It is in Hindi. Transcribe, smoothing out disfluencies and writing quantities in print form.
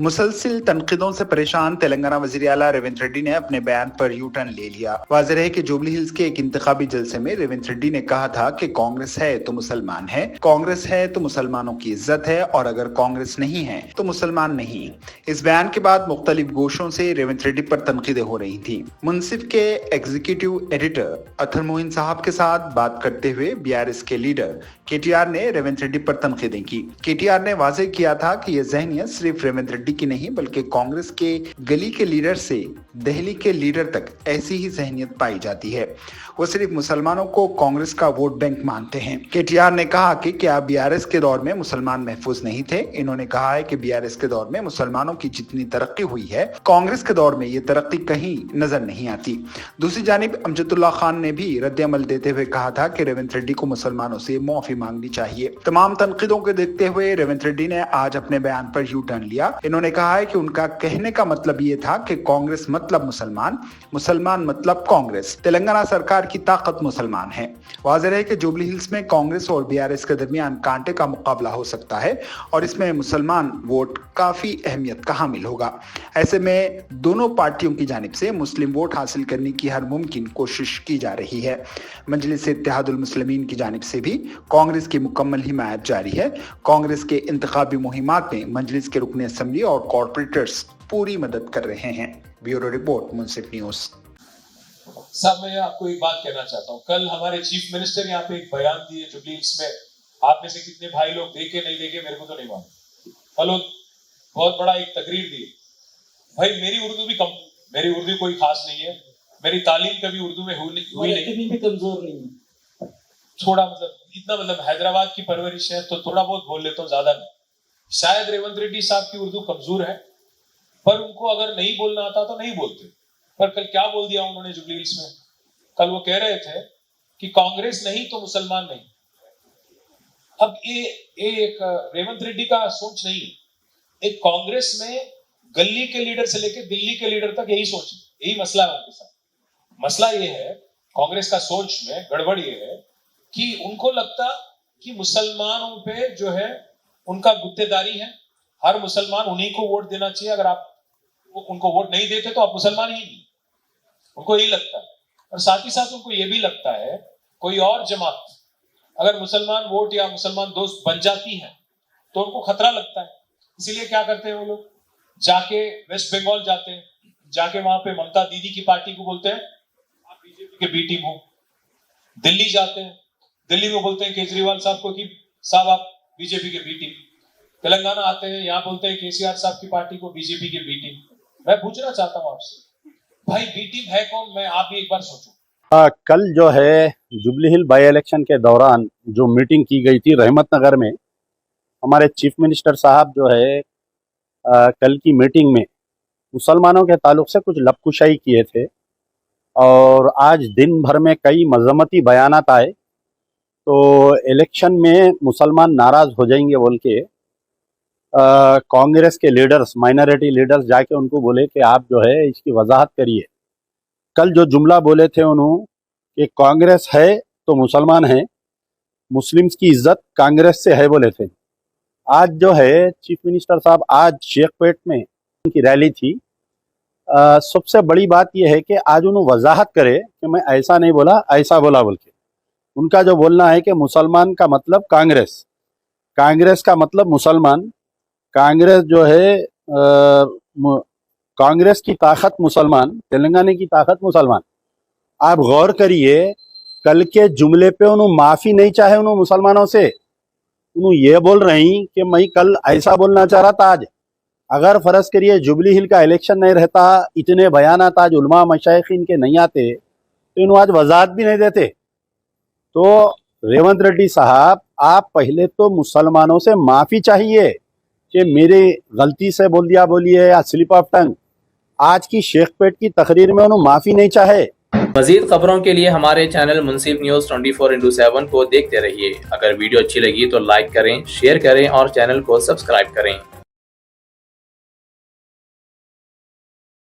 मुसलसिल तनकीदों से परेशान तेलंगाना वजीर आला रेवंत रेड्डी ने अपने बयान पर यू टर्न ले लिया। वाज़ेह है कि जुबली हिल्स के एक इंतखाबी जलसे में रेवंत रेड्डी ने कहा था कि कांग्रेस है तो मुसलमान है, कांग्रेस है तो मुसलमानों की इज्जत है और अगर कांग्रेस नहीं है तो मुसलमान नहीं। इस बयान के बाद मुख्तलिफ गोशों से रेवंत रेड्डी पर तनकीदें हो रही थी। मुंसिफ के एग्जीक्यूटिव एडिटर अतर मोइन साहब के साथ बात करते हुए BRS के लीडर KTR ने रेवंत रेड्डी पर तनकीदें की। KTR ने वाज़ेह किया था कि यह ज़हनियत सिर्फ रेवंत रेड्डी की नहीं बल्कि कांग्रेस के गली के लीडर से दिल्ली के लीडर तक ऐसी ही ज़हनियत पाई जाती है। वो सिर्फ मुसलमानों को कांग्रेस का वोट बैंक मानते हैं। KTR ने कहा कि क्या BRS के दौर में मुसलमान महफूज नहीं थे। इन्होंने कहा है कि BRS के दौर में मुसलमानों की जितनी तरक्की हुई है कांग्रेस के दौर में ये तरक्की कहीं नजर नहीं आती। दूसरी जानिब अमजदुल्ला खान ने भी रद्द-ए-अमल देते हुए कहा था कि रेवंत रेड्डी को मुसलमानों से माफी मांगनी चाहिए। तमाम तनकीदों को देखते हुए रेवंत रेड्डी ने आज अपने बयान पर यू टर्न लिया। इन्होंने कहा है कि उनका कहने का मतलब ये था कि कांग्रेस मतलब मुसलमान, मुसलमान मतलब कांग्रेस, तेलंगाना सरकार की ताकत मुसलमान है। वाज़ेह है कि जुबली हिल्स में कांग्रेस और BRS के दरमियान कांटे का मुकाबला हो सकता है और इसमें मुसलमान वोट काफी अहमियत का हामिल होगा। ऐसे में दोनों पार्टियों की जानिब से मुस्लिम वोट हासिल करने की हर मुमकिन कोशिश की जा रही है। मजलिस इत्तेहादुल मुस्लिमीन की जानिब से भी कांग्रेस की मुकम्मल हिमायत जारी है। कांग्रेस के इंतखाबी मुहिमात में मजलिस के रुकने असम्बली और कॉर्पोरेटर्स पूरी मदद कर रहे हैं। ब्यूरो रिपोर्ट, मुंसिफ न्यूज। साहब, मैं आपको एक बात कहना चाहता हूँ। कल हमारे चीफ मिनिस्टर यहाँ पे एक बयान दिए जुबली हिल्स में। आप में से कितने भाई लोग देखे नहीं देखे मेरे को तो नहीं मालूम। कल बहुत बड़ा एक तकरीर दी। भाई मेरी उर्दू कोई खास नहीं है, मेरी तालीम कभी उर्दू में हुई नहीं, भी कमजोर नहीं है। थोड़ा इतना हैदराबाद की परवरिश है तो थोड़ा बहुत बोल लेता हूँ, ज्यादा नहीं। शायद रेवंत रेड्डी साहब की उर्दू कमजोर है, पर उनको अगर नहीं बोलना आता तो नहीं बोलते। पर कल क्या बोल दिया उन्होंने जुबली हिल्स में? कल वो कह रहे थे कि कांग्रेस नहीं तो मुसलमान नहीं। अब ये एक रेवंत रेड्डी का सोच नहीं है। एक कांग्रेस में गली के लीडर से लेकर दिल्ली के लीडर तक यही सोच है, यही मसला है उनके साथ। मसला ये है, कांग्रेस का सोच में गड़बड़ ये है कि उनको लगता कि मुसलमानों पे जो है उनका गुत्तेदारी है, हर मुसलमान उन्हीं को वोट देना चाहिए। अगर आप उनको वोट नहीं देते तो आप मुसलमान ही नहीं, उनको यही लगता है। और साथ ही साथ उनको ये भी लगता है कोई और जमात अगर मुसलमान वोट या मुसलमान दोस्त बन जाती है तो उनको खतरा लगता है। इसीलिए क्या करते हैं वो लोग, जाके वेस्ट बंगाल जाते हैं, जाके वहां पे ममता दीदी की पार्टी को बोलते हैं आप बीजेपी के बी टीम हो। दिल्ली जाते हैं, दिल्ली में बोलते हैं केजरीवाल साहब को कि साहब आप बीजेपी के बी टीम। तेलंगाना आते हैं, यहाँ बोलते हैं KCR साहब की पार्टी को बीजेपी के बी टीम। मैं पूछना चाहता हूँ आपसे, भाई बी टीम है कौन? मैं आप भी एक बार सोचो। कल जो है जुबली हिल बाई इलेक्शन के दौरान जो मीटिंग की गई थी रहमत नगर में, हमारे चीफ मिनिस्टर साहब जो है कल की मीटिंग में मुसलमानों के ताल्लुक से कुछ लपकुशाई किए थे और आज दिन भर में कई मजम्मती बयानात आए। तो इलेक्शन में मुसलमान नाराज हो जाएंगे बोल के कांग्रेस के लीडर्स, माइनॉरिटी लीडर्स जाके उनको बोले कि आप जो है इसकी वजाहत करिए। कल जो जुमला बोले थे उन्होंने कि कांग्रेस है तो मुसलमान है, मुस्लिम्स की इज्जत कांग्रेस से है बोले थे। आज जो है चीफ मिनिस्टर साहब आज शेखपेट में उनकी रैली थी। सबसे बड़ी बात यह है कि आज उन्होंने वजाहत करे कि मैं ऐसा नहीं बोला, ऐसा बोला बोल के। उनका जो बोलना है कि मुसलमान का मतलब कांग्रेस, कांग्रेस का मतलब मुसलमान, कांग्रेस जो है कांग्रेस की ताकत मुसलमान, तेलंगाना की ताकत मुसलमान। आप गौर करिए, कल के जुमले पे उन्होंने माफ़ी नहीं चाहे उन्होंने मुसलमानों से। उन्होंने ये बोल रही कि मैं कल ऐसा बोलना चाह रहा था। आज अगर फ़र्ज़ करिए जुबली हिल का इलेक्शन नहीं रहता, इतने बयानात आज उलमा मशाइखीन के नहीं आते तो इन्होंने आज वजाहत भी नहीं देते। तो रेवंत रेड्डी साहब, आप पहले तो मुसलमानों से माफ़ी चाहिए कि मेरी गलती से बोल दिया बोलिए या स्लिप ऑफ टंग। आज की शेखपेट की तकरीर में उन्होंने माफ़ी नहीं चाहे। मज़ीद खबरों के लिए हमारे चैनल मुंसिफ न्यूज़ 24x7 को देखते रहिए। अगर वीडियो अच्छी लगी तो लाइक करें, शेयर करें और चैनल को सब्सक्राइब करें।